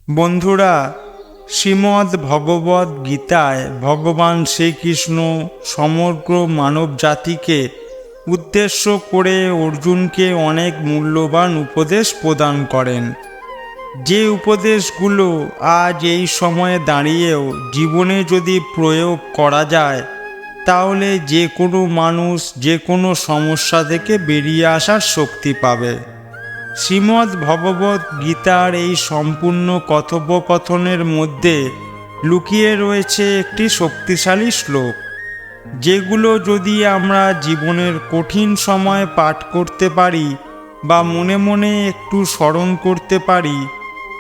বন্ধুরা, শ্রীমদ্ ভগবদ্ গীতায় ভগবান শ্রীকৃষ্ণ সমগ্র মানব জাতিকে উদ্দেশ্য করে অর্জুনকে অনেক মূল্যবান উপদেশ প্রদান করেন। যে উপদেশগুলো আজ এই সময়ে দাঁড়িয়েও জীবনে যদি প্রয়োগ করা যায়, তাহলে যে কোনো মানুষ যে কোনো সমস্যা থেকে বেরিয়ে আসার শক্তি পাবে। শ্রীমদ্ ভগবদ্ গীতার এই সম্পূর্ণ কথোপকথনের মধ্যে লুকিয়ে রয়েছে একটি শক্তিশালী শ্লোক, যেগুলো যদি আমরা জীবনের কঠিন সময়ে পাঠ করতে পারি বা মনে মনে একটু স্মরণ করতে পারি,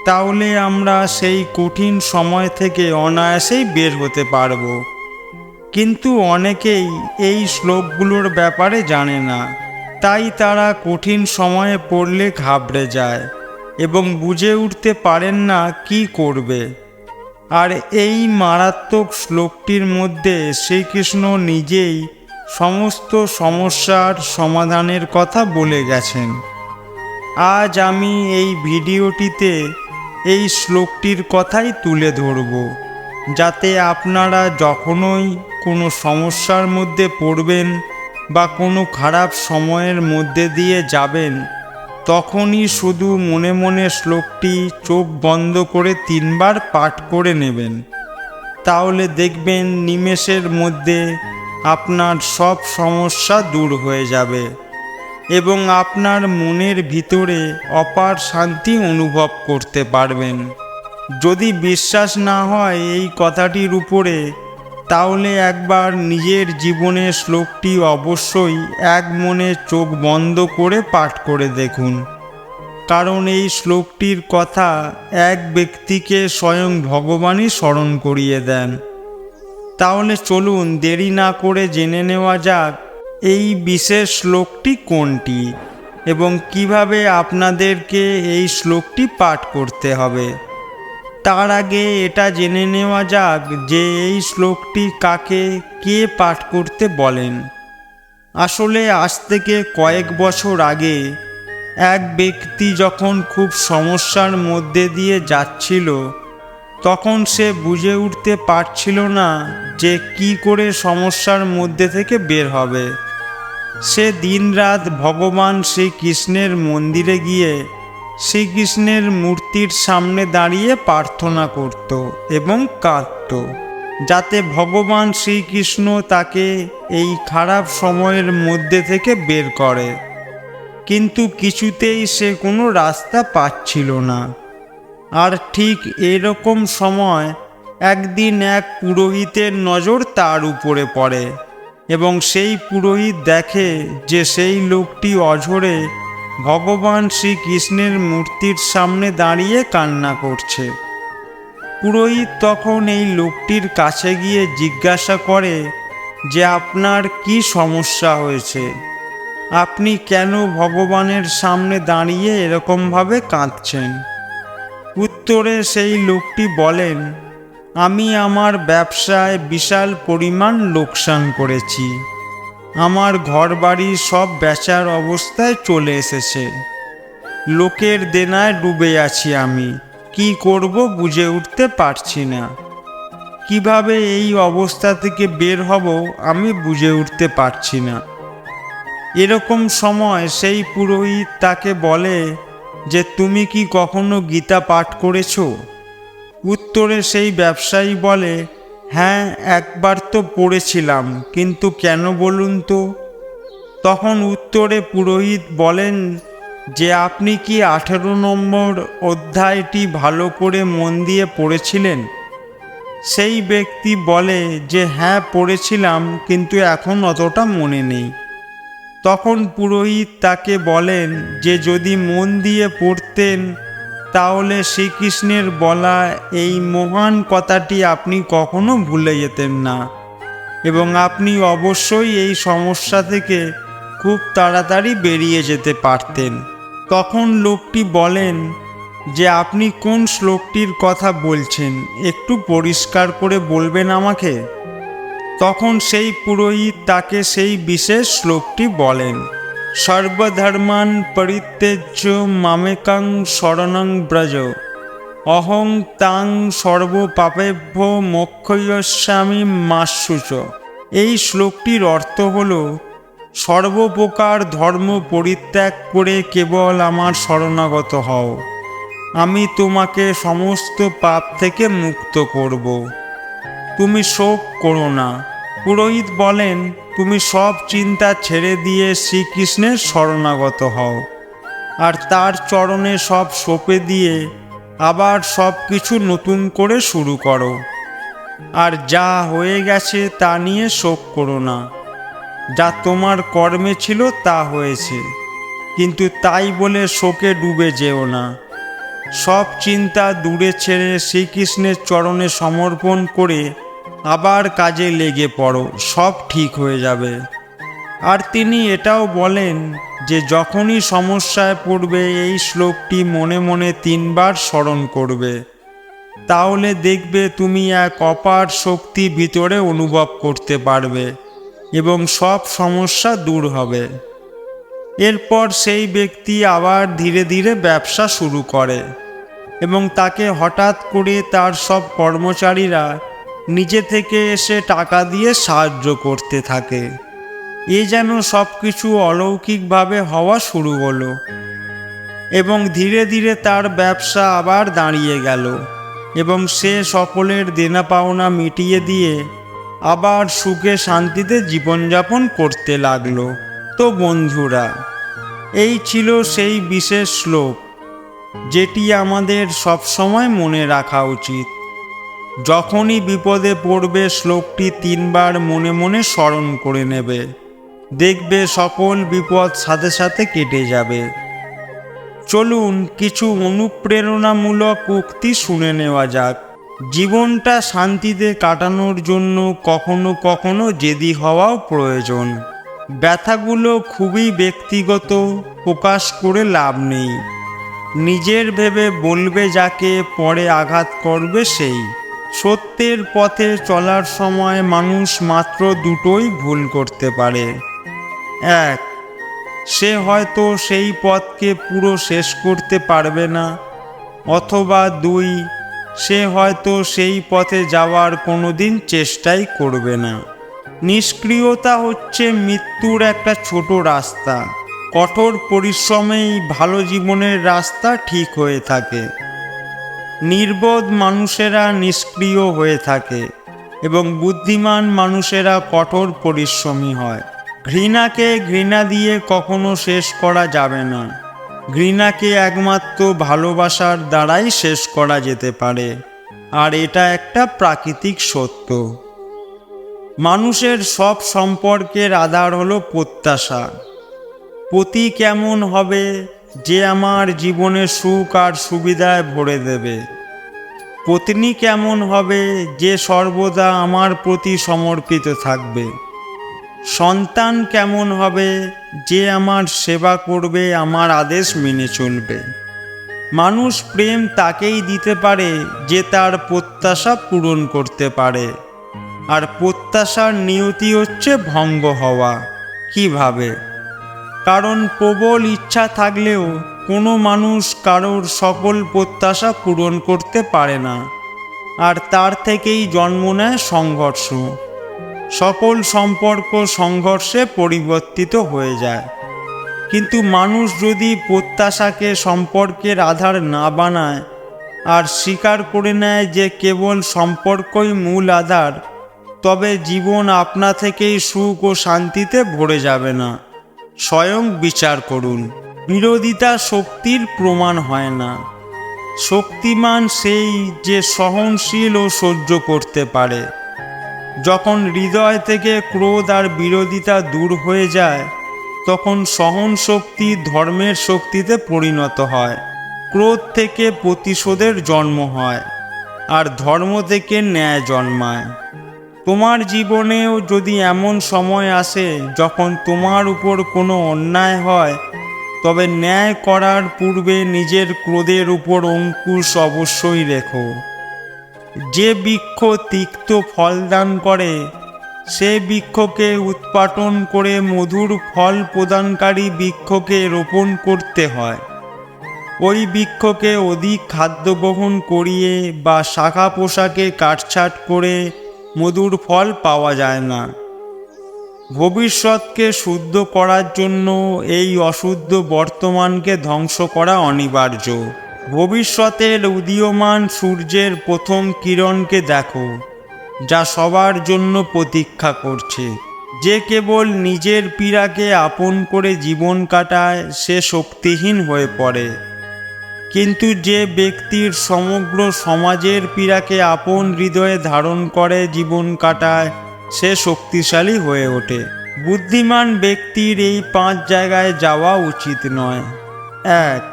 তাহলে আমরা সেই কঠিন সময় থেকে অনায়াসেই বের হতে পারব। কিন্তু অনেকেই এই শ্লোকগুলোর ব্যাপারে জানে না, তাই তারা কঠিন সময়ে পড়লে ঘাবড়ে যায় এবং বুঝে উঠতে পারেন না কি করবে। আর এই মারাত্মক শ্লোকটির মধ্যে শ্রীকৃষ্ণ নিজেই সমস্ত সমস্যার সমাধানের কথা বলে গেছেন। আজ আমি এই ভিডিওটিতে এই শ্লোকটির কথাই তুলে ধরব, যাতে আপনারা যখনই কোনো সমস্যার মধ্যে পড়বেন বা কোনো খারাপ সময়ের মধ্যে দিয়ে যাবেন, তখনই শুধু মনে মনে শ্লোকটি চোখ বন্ধ করে 3 বার পাঠ করে নেবেন। তাহলে দেখবেন নিমেষের মধ্যে আপনার সব সমস্যা দূর হয়ে যাবে এবং আপনার মনের ভিতরে অপার শান্তি অনুভব করতে পারবেন। যদি বিশ্বাস না হয় এই কথাটির উপরে, তাহলে একবার নিজের জীবনে শ্লোকটি অবশ্যই এক মনে চোখ বন্ধ করে পাঠ করে দেখুন, কারণ এই শ্লোকটির কথা এক ব্যক্তিকে স্বয়ং ভগবানই স্মরণ করিয়ে দেন। তাহলে চলুন দেরি না করে জেনে নেওয়া যাক এই বিশেষ শ্লোকটি কোনটি এবং কিভাবে আপনাদেরকে এই শ্লোকটি পাঠ করতে হবে। তার আগে এটা জেনে নেওয়া যাক যে এই শ্লোকটি কাকে কে পাঠ করতে বলেন। আসলে আজ থেকে কয়েক বছর আগে এক ব্যক্তি যখন খুব সমস্যার মধ্যে দিয়ে যাচ্ছিল, তখন সে বুঝে উঠতে পারছিল না যে কি করে সমস্যার মধ্যে থেকে বের হবে। সে দিনরাত ভগবান শ্রীকৃষ্ণের মন্দিরে গিয়ে শ্রীকৃষ্ণের মূর্তির সামনে দাঁড়িয়ে প্রার্থনা করত এবং কাঁদত, যাতে ভগবান শ্রীকৃষ্ণ তাকে এই খারাপ সময়ের মধ্যে থেকে বের করে। কিন্তু কিছুতেই সে কোনো রাস্তা পাচ্ছিল না। আর ঠিক এরকম সময় একদিন এক পুরোহিতের নজর তার উপরে পড়ে এবং সেই পুরোহিত দেখে যে সেই লোকটি অঝরে ভগবান শ্রীকৃষ্ণের মূর্তির সামনে দাঁড়িয়ে কান্না করছে। পুরোহিত তখন এই লোকটির কাছে গিয়ে জিজ্ঞাসা করে যে আপনার কি সমস্যা হয়েছে, আপনি কেন ভগবানের সামনে দাঁড়িয়ে এরকমভাবে কাঁদছেন। উত্তরে সেই লোকটি বলেন, আমি আমার ব্যবসায় বিশাল পরিমাণ লোকসান করেছি, আমার ঘরবাড়ি সব বেচার অবস্থায় চলে এসেছে, লোকের দেনায় ডুবে আছি, আমি কি করব বুঝে উঠতে পারছি না, কিভাবে এই অবস্থা থেকে বের হব আমি বুঝে উঠতে পারছি না। এরকম সময় সেই পুরোহিত তাকে বলে যে তুমি কি কখনো গীতা পাঠ করেছো? উত্তরে সেই ব্যবসায়ী বলে, হ্যাঁ, একবার তো পড়েছিলাম, কিন্তু কেন বলুন তো। তখন উত্তরে পুরোহিত বলেন যে আপনি কি 18 নম্বর অধ্যায়টি ভালো করে মন দিয়ে পড়েছিলেন? সেই ব্যক্তি বলে যে হ্যাঁ পড়েছিলাম, কিন্তু এখন অতটা মনে নেই। তখন পুরোহিত তাকে বলেন যে যদি মন দিয়ে পড়তেন, তাহলে শ্রীকৃষ্ণের বলা এই মহান কথাটি আপনি কখনো ভুলে যেতেন না এবং আপনি অবশ্যই এই সমস্যা থেকে খুব তাড়াতাড়ি বেরিয়ে যেতে পারতেন। তখন লোকটি বলেন যে আপনি কোন শ্লোকটির কথা বলছেন, একটু পরিষ্কার করে বলবেন আমাকে। তখন সেই পুরোহিত তাকে সেই বিশেষ শ্লোকটি বলেন, সর্বধর্মান পরিত্যজ্য মামেকং শরণং ব্রজ অহং তাং সর্বপাপেভ্য মোক্ষয়স্যামি মাস্যুচ। এই শ্লোকটির অর্থ হল, সর্বপ্রকার ধর্ম পরিত্যাগ করে কেবল আমার শরণাগত হও, আমি তোমাকে সমস্ত পাপ থেকে মুক্ত করব। তুমি শোক করো না। পুরোহিত বলেন, তুমি সব চিন্তা ছেড়ে দিয়ে শ্রীকৃষ্ণের শরণাগত হও, আর তার চরণে সব সঁপে দিয়ে আবার সব কিছু নতুন করে শুরু করো। আর যা হয়ে গেছে তা নিয়ে শোক করো না। যা তোমার কর্মে ছিল তা হয়েছে, কিন্তু তাই বলে শোকে ডুবে যেও না। সব চিন্তা দূরে ছেড়ে শ্রীকৃষ্ণের চরণে সমর্পণ করে আবার কাজে লেগে পড়ো, সব ঠিক হয়ে যাবে। আর তিনি এটাও বলেন যে যখনই সমস্যায় পড়বে এই শ্লোকটি মনে মনে 3 বার স্মরণ করবে, তাহলে দেখবে তুমি এক অপার শক্তি ভিতরে অনুভব করতে পারবে এবং সব সমস্যা দূর হবে। এরপর সেই ব্যক্তি আবার ধীরে ধীরে ব্যবসা শুরু করে এবং তাকে হঠাৎ করে তার সব কর্মচারীরা নিজে থেকে এসে টাকা দিয়ে সাহায্য করতে থাকে। এ যেন সব কিছু অলৌকিকভাবে হওয়া শুরু হলো এবং ধীরে ধীরে তার ব্যবসা আবার দাঁড়িয়ে গেল এবং সে সকলের দেনা পাওনা মিটিয়ে দিয়ে আবার সুখে শান্তিতে জীবনযাপন করতে লাগলো। তো বন্ধুরা, এই ছিল সেই বিশেষ শ্লোক যেটি আমাদের সবসময় মনে রাখা উচিত। যখনই বিপদে পড়বে শ্লোকটি 3 বার মনে মনে স্মরণ করে নেবে, দেখবে সকল বিপদ সাথে সাথে কেটে যাবে। চলুন কিছু অনুপ্রেরণামূলক উক্তি শুনে নেওয়া যাক। জীবনটা শান্তিতে কাটানোর জন্য কখনো কখনো জেদি হওয়াও প্রয়োজন। ব্যথাগুলো খুবই ব্যক্তিগত, প্রকাশ করে লাভ নেই। নিজের ভেবে বলবে যাকে, পরে আঘাত করবে সেই। সত্যের পথে চলার সময় মানুষ মাত্র দুটোই ভুল করতে পারে। 1, সে হয়তো সেই পথকে পুরো শেষ করতে পারবে না, অথবা 2, সে হয়তো সেই পথে যাওয়ার কোনোদিন চেষ্টাই করবে না। নিষ্ক্রিয়তা হচ্ছে মৃত্যুর একটা ছোট রাস্তা। কঠোর পরিশ্রমেই ভালো জীবনের রাস্তা ঠিক হয়ে থাকে। নির্বোধ মানুষেরা নিষ্ক্রিয় হয়ে থাকে এবং বুদ্ধিমান মানুষেরা কঠোর পরিশ্রমী হয়। ঘৃণাকে ঘৃণা দিয়ে কখনো শেষ করা যাবে না। ঘৃণাকে একমাত্র ভালোবাসার দ্বারাই শেষ করা যেতে পারে, আর এটা একটা প্রাকৃতিক সত্য। মানুষের সব সম্পর্কের আধার হলো প্রত্যাশা। পতি কেমন হবে যে আমার জীবনে সুখ আর সুবিধায় ভরে দেবে? পত্নী কেমন হবে যে সর্বদা আমার প্রতি সমর্পিত থাকবে? সন্তান কেমন হবে যে আমার সেবা করবে, আমার আদেশ মেনে চলবে? মানুষ প্রেম তাকেই দিতে পারে যে তার প্রত্যাশা পূরণ করতে পারে, আর প্রত্যাশার নিয়তি হচ্ছে ভঙ্গ হওয়া। কিভাবে? কারণ প্রবল ইচ্ছা থাকলেও কোনো মানুষ কারোর সকল প্রত্যাশা পূরণ করতে পারে না, আর তার থেকেই জন্ম নেয় সংঘর্ষ। সকল সম্পর্ক সংঘর্ষে পরিবর্তিত হয়ে যায়। কিন্তু মানুষ যদি প্রত্যাশাকে সম্পর্কের আধার না বানায় আর স্বীকার করে নেয় যে কেবল সম্পর্কই মূল আধার, তবে জীবন আপনা থেকেই সুখ ও শান্তিতে ভরে যাবে না। স্বয়ং বিচার করুন। বিরোধিতা শক্তির প্রমাণ হয় না। শক্তিমান সেই যে সহনশীল ও সহ্য করতে পারে। যখন হৃদয় থেকে ক্রোধ আর বিরোধিতা দূর হয়ে যায়, তখন সহন শক্তি ধর্মের শক্তিতে পরিণত হয়। ক্রোধ থেকে প্রতিশোধের জন্ম হয়, আর ধর্ম থেকে ন্যায় জন্মায়। তোমার জীবনেও যদি এমন সময় আসে যখন তোমার উপর কোনো অন্যায় হয়, তবে ন্যায় করার পূর্বে নিজের ক্রোধের উপর অঙ্কুশ অবশ্যই রেখো। যে বৃক্ষ তিক্ত ফল দান করে, সে বৃক্ষকে উৎপাটন করে মধুর ফল প্রদানকারী বৃক্ষকে রোপণ করতে হয়। ওই বৃক্ষকে অধিক খাদ্য গ্রহণ করিয়ে বা শাখা পোশাকে কাটছাঁট করে মধুর ফল পাওয়া যায় না। ভবিষ্যৎকে শুদ্ধ করার জন্য এই অশুদ্ধ বর্তমানকে ধ্বংস করা অনিবার্য। ভবিষ্যতের উদীয়মান সূর্যের প্রথম কিরণকে দেখো, যা সবার জন্য প্রতীক্ষা করছে। যে কেবল নিজের পীড়াকে আপন করে জীবন কাটায় সে শক্তিহীন হয়ে পড়ে, কিন্তু যে ব্যক্তির সমগ্র সমাজের পীড়াকে আপন হৃদয়ে ধারণ করে জীবন কাটায় সে শক্তিশালী হয়ে ওঠে। বুদ্ধিমান ব্যক্তির এই 5 জায়গায় যাওয়া উচিত নয়। 1.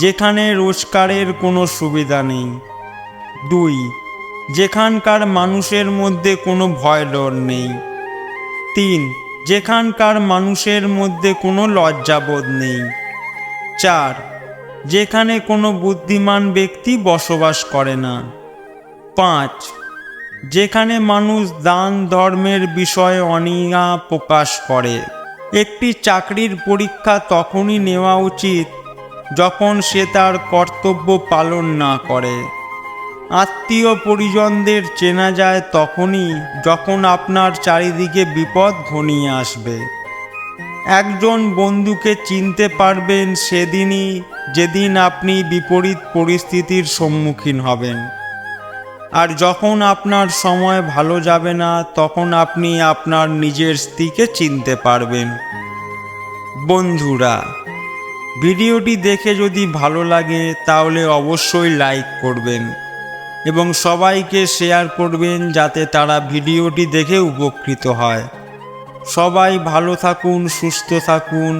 যেখানে রোজগারের কোনো সুবিধা নেই। 2. যেখানকার মানুষের মধ্যে কোনো ভয় ডর নেই। 3. যেখানকার মানুষের মধ্যে কোনো লজ্জাবোধ নেই। 4. যেখানে কোনো বুদ্ধিমান ব্যক্তি বসবাস করে না। 5. যেখানে মানুষ দান ধর্মের বিষয়ে অনীহা প্রকাশ করে। একটি চাকরির পরীক্ষা তখনই নেওয়া উচিত যখন সে তার কর্তব্য পালন না করে। আত্মীয় পরিজনদের চেনা যায় তখনই যখন আপনার চারিদিকে বিপদ ঘনিয়ে আসবে। একজন বন্ধুকে চিনতে পারবেন সেদিনই যেদিন আপনি বিপরীত পরিস্থিতির সম্মুখীন হবেন। আর যখন আপনার সময় ভালো যাবে না তখন আপনি আপনার নিজের স্ত্রীকে চিনতে পারবেন। বন্ধুরা, ভিডিওটি দেখে যদি ভালো লাগে তাহলে অবশ্যই লাইক করবেন এবং সবাইকে শেয়ার করবেন যাতে তারা ভিডিওটি দেখে উপকৃত হয়। সবাই ভালো থাকুন, সুস্থ থাকুন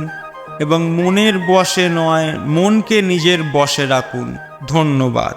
এবং মনের বশে নয়, মনকে নিজের বশে রাখুন। ধন্যবাদ।